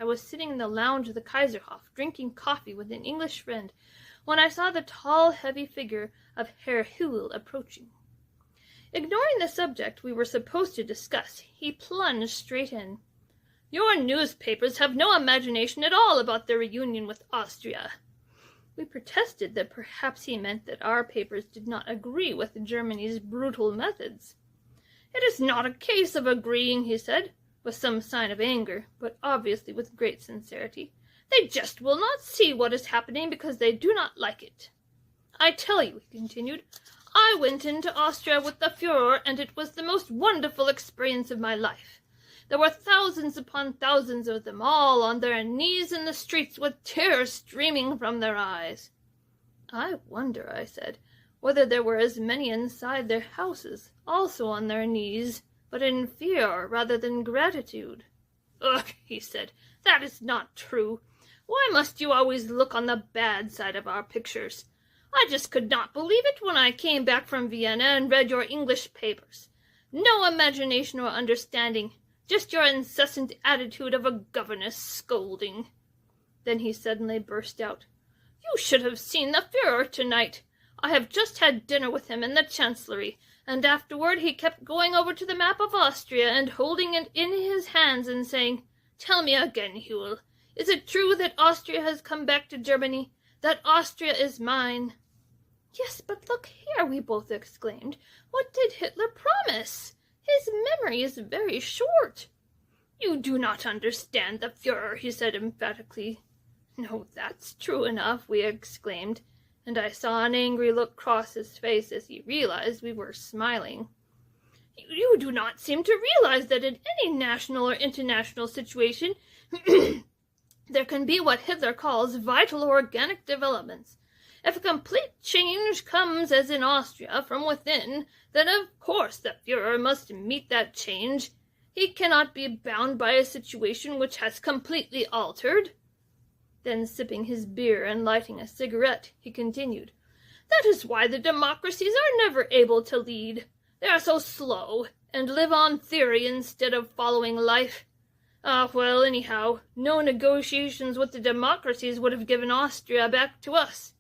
I was sitting in the lounge of the Kaiserhof, drinking coffee with an English friend, when I saw the tall, heavy figure of Herr Hügel approaching. Ignoring the subject we were supposed to discuss, he plunged straight in. "Your newspapers have no imagination at all about their reunion with Austria." We protested that perhaps he meant that our papers did not agree with Germany's brutal methods. "It is not a case of agreeing," he said, with some sign of anger, but obviously with great sincerity. "They just will not see what is happening because they do not like it. I tell you," he continued, "I went into Austria with the Führer, and it was the most wonderful experience of my life. There were thousands upon thousands of them, all on their knees in the streets with tears streaming from their eyes." "I wonder," I said, "whether there were as many inside their houses, also on their knees, but in fear rather than gratitude." "Ugh," he said, "that is not true. Why must you always look on the bad side of our pictures? I just could not believe it when I came back from Vienna and read your English papers. No imagination or understanding, just your incessant attitude of a governess scolding." Then he suddenly burst out, "You should have seen the Führer tonight. I have just had dinner with him in the Chancellery, and afterward he kept going over to the map of Austria and holding it in his hands and saying, 'Tell me again, Hügel, is it true that Austria has come back to Germany, that Austria is mine?'" "Yes, but look here," we both exclaimed. "What did Hitler promise? His memory is very short." "You do not understand the Führer," he said emphatically. "No, that's true enough," we exclaimed, and I saw an angry look cross his face as he realized we were smiling. "You do not seem to realize that in any national or international situation there can be what Hitler calls vital organic developments. If a complete change comes, as in Austria, from within, then of course the Führer must meet that change. He cannot be bound by a situation which has completely altered." Then, sipping his beer and lighting a cigarette, he continued, "That is why the democracies are never able to lead. They are so slow, and live on theory instead of following life. Well, anyhow, no negotiations with the democracies would have given Austria back to us.